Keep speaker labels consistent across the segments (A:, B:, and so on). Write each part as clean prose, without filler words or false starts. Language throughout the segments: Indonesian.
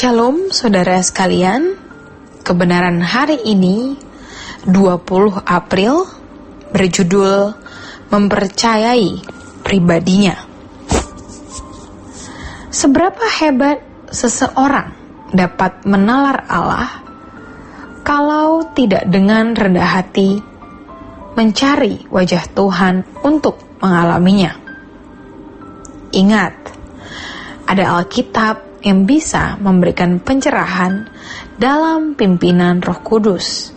A: Shalom saudara sekalian, kebenaran hari ini 20 April berjudul mempercayai pribadinya. Seberapa hebat seseorang dapat menalar Allah kalau tidak dengan rendah hati mencari wajah Tuhan untuk mengalaminya. Ingat, ada Alkitab yang bisa memberikan pencerahan dalam pimpinan Roh Kudus,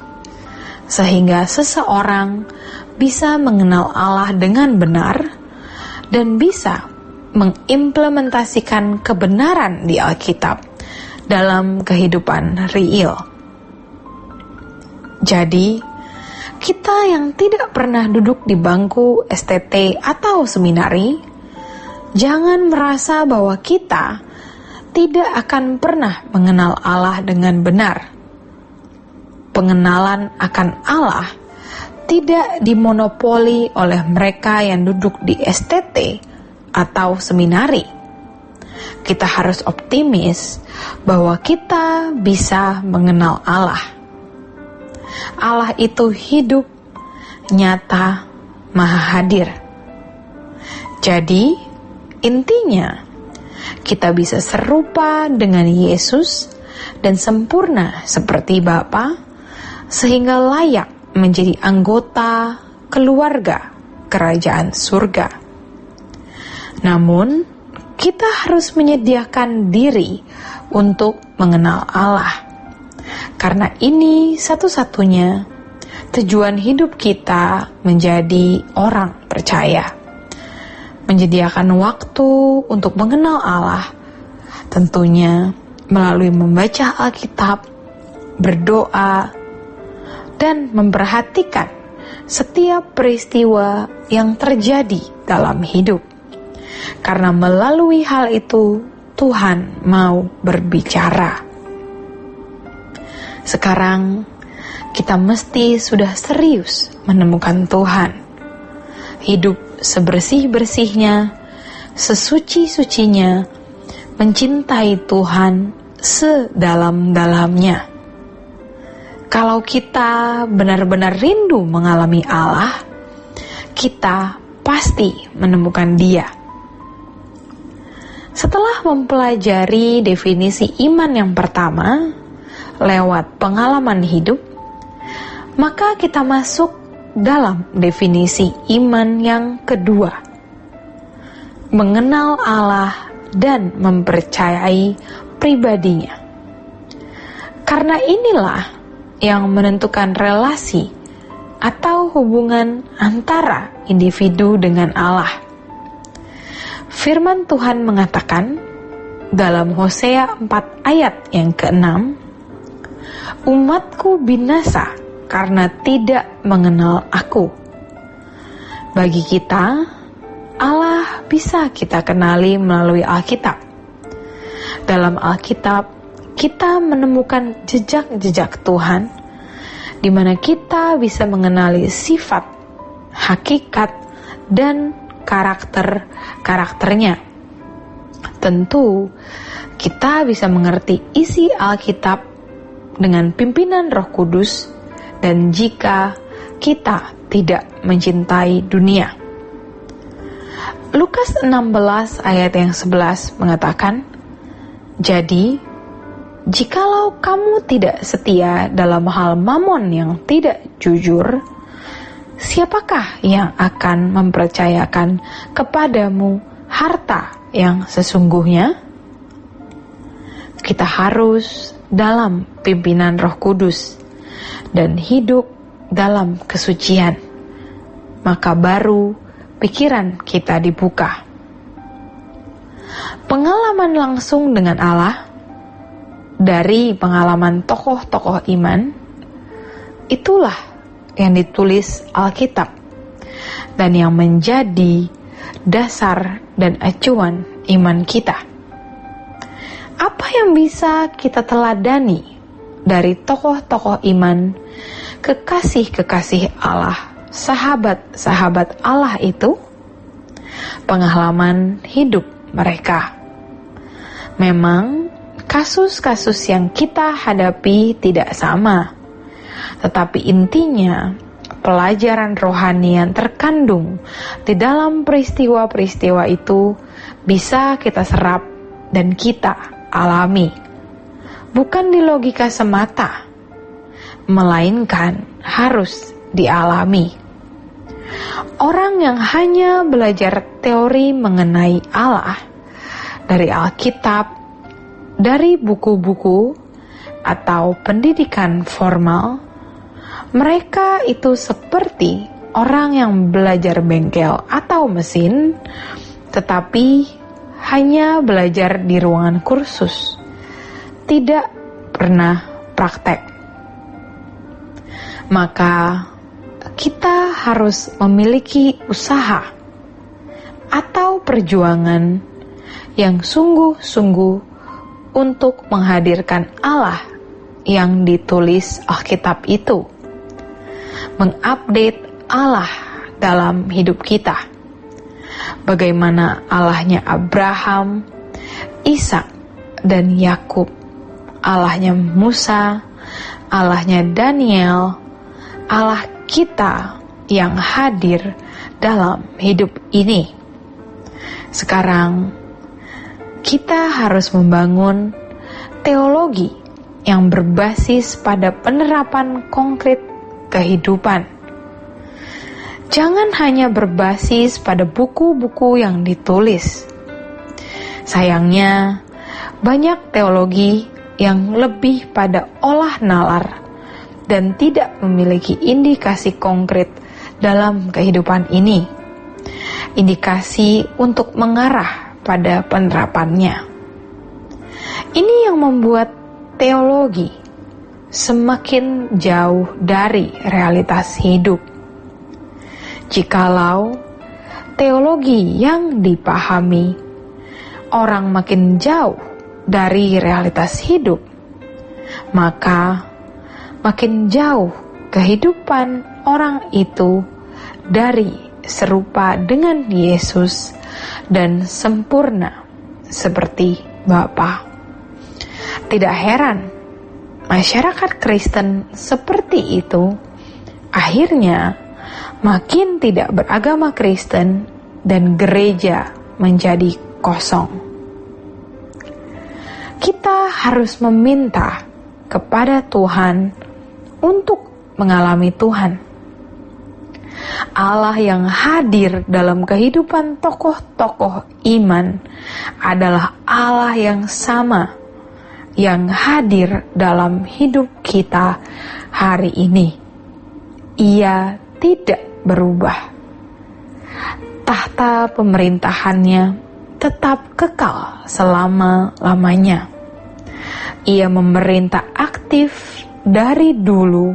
A: sehingga seseorang bisa mengenal Allah dengan benar dan bisa mengimplementasikan kebenaran di Alkitab dalam kehidupan real. Jadi, kita yang tidak pernah duduk di bangku STT atau seminari, jangan merasa bahwa kita tidak akan pernah mengenal Allah dengan benar. Pengenalan akan Allah tidak dimonopoli oleh mereka yang duduk di STT atau seminari. Kita harus optimis bahwa kita bisa mengenal Allah. Allah itu hidup, nyata, maha hadir. Jadi, intinya, kita bisa serupa dengan Yesus dan sempurna seperti Bapa, sehingga layak menjadi anggota keluarga kerajaan surga. Namun, kita harus menyediakan diri untuk mengenal Allah, karena ini satu-satunya tujuan hidup kita menjadi orang percaya. Menyediakan waktu untuk mengenal Allah, tentunya melalui membaca Alkitab, berdoa, dan memperhatikan setiap peristiwa yang terjadi dalam hidup. Karena melalui hal itu, Tuhan mau berbicara. Sekarang, kita mesti sudah serius menemukan Tuhan. Hidup sebersih-bersihnya, sesuci-sucinya, mencintai Tuhan sedalam-dalamnya. Kalau kita benar-benar rindu mengalami Allah, kita pasti menemukan Dia. Setelah mempelajari definisi iman yang pertama lewat pengalaman hidup, maka kita masuk dalam definisi iman yang kedua, mengenal Allah dan mempercayai pribadinya. Karena inilah yang menentukan relasi atau hubungan antara individu dengan Allah. Firman Tuhan mengatakan dalam Hosea 4 ayat yang ke-6, umatku binasa karena tidak mengenal aku. Bagi kita, Allah bisa kita kenali melalui Alkitab. Dalam Alkitab, kita menemukan jejak-jejak Tuhan, di mana kita bisa mengenali sifat, hakikat, dan karakternya. Tentu, kita bisa mengerti isi Alkitab dengan pimpinan Roh Kudus, dan jika kita tidak mencintai dunia. Lukas 16 ayat yang 11 mengatakan, jadi, jikalau kamu tidak setia dalam hal mamon yang tidak jujur, siapakah yang akan mempercayakan kepadamu harta yang sesungguhnya? Kita harus dalam pimpinan Roh Kudus dan hidup dalam kesucian, maka baru pikiran kita dibuka. Pengalaman langsung dengan Allah dari pengalaman tokoh-tokoh iman, itulah yang ditulis Alkitab dan yang menjadi dasar dan acuan iman kita. Apa yang bisa kita teladani dari tokoh-tokoh iman, kekasih-kekasih Allah, sahabat-sahabat Allah itu? Pengalaman hidup mereka. Memang kasus-kasus yang kita hadapi tidak sama, tetapi intinya pelajaran rohani yang terkandung di dalam peristiwa-peristiwa itu bisa kita serap dan kita alami. Bukan di logika semata, melainkan harus dialami. Orang yang hanya belajar teori mengenai Allah dari Alkitab, dari buku-buku, atau pendidikan formal, mereka itu seperti orang yang belajar bengkel atau mesin, tetapi hanya belajar di ruangan kursus, tidak pernah praktek. Maka kita harus memiliki usaha atau perjuangan yang sungguh-sungguh untuk menghadirkan Allah yang ditulis Alkitab itu, mengupdate Allah dalam hidup kita. Bagaimana Allahnya Abraham, Ishak, dan Yakub, Allahnya Musa, Allahnya Daniel, Allah kita yang hadir dalam hidup ini. Sekarang kita harus membangun teologi yang berbasis pada penerapan konkret kehidupan. Jangan hanya berbasis pada buku-buku yang ditulis. Sayangnya, banyak teologi yang lebih pada olah nalar dan tidak memiliki indikasi konkret dalam kehidupan ini. Indikasi untuk mengarah pada penerapannya. Ini yang membuat teologi semakin jauh dari realitas hidup. Jikalau teologi yang dipahami orang makin jauh dari realitas hidup, maka makin jauh kehidupan orang itu dari serupa dengan Yesus dan sempurna seperti Bapa. Tidak heran, masyarakat Kristen seperti itu akhirnya makin tidak beragama Kristen dan gereja menjadi kosong. Kita harus meminta kepada Tuhan untuk mengalami Tuhan. Allah yang hadir dalam kehidupan tokoh-tokoh iman adalah Allah yang sama yang hadir dalam hidup kita hari ini. Ia tidak berubah. Tahta pemerintahannya tetap kekal selama-lamanya. Ia memerintah aktif dari dulu,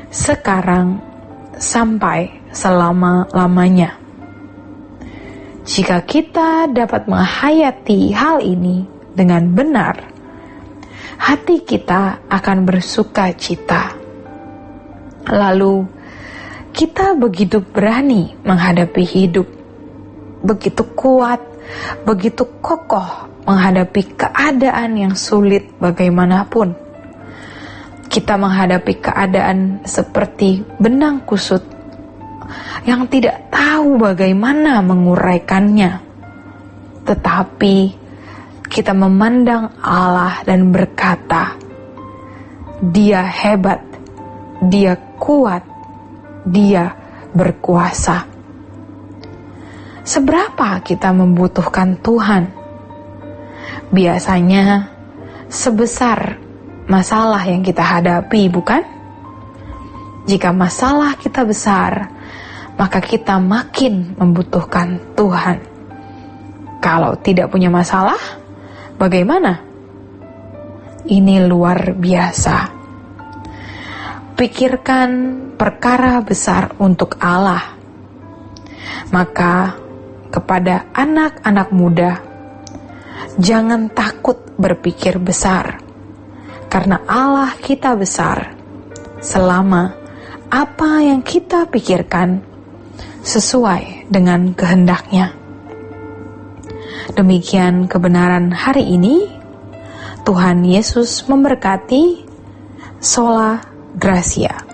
A: sekarang, sampai selama-lamanya. Jika kita dapat menghayati hal ini dengan benar, hati kita akan bersuka cita. Lalu, kita begitu berani menghadapi hidup, begitu kuat, begitu kokoh menghadapi keadaan yang sulit bagaimanapun. Kita menghadapi keadaan seperti benang kusut yang tidak tahu bagaimana menguraikannya. Tetapi kita memandang Allah dan berkata, Dia hebat, Dia kuat, Dia berkuasa. Seberapa kita membutuhkan Tuhan? Biasanya sebesar masalah yang kita hadapi, bukan? Jika masalah kita besar, maka kita makin membutuhkan Tuhan. Kalau tidak punya masalah, bagaimana? Ini luar biasa. Pikirkan perkara besar untuk Allah. Maka kepada anak-anak muda, jangan takut berpikir besar, karena Allah kita besar, selama apa yang kita pikirkan sesuai dengan kehendak-Nya. Demikian kebenaran hari ini. Tuhan Yesus memberkati. Sola Gracia.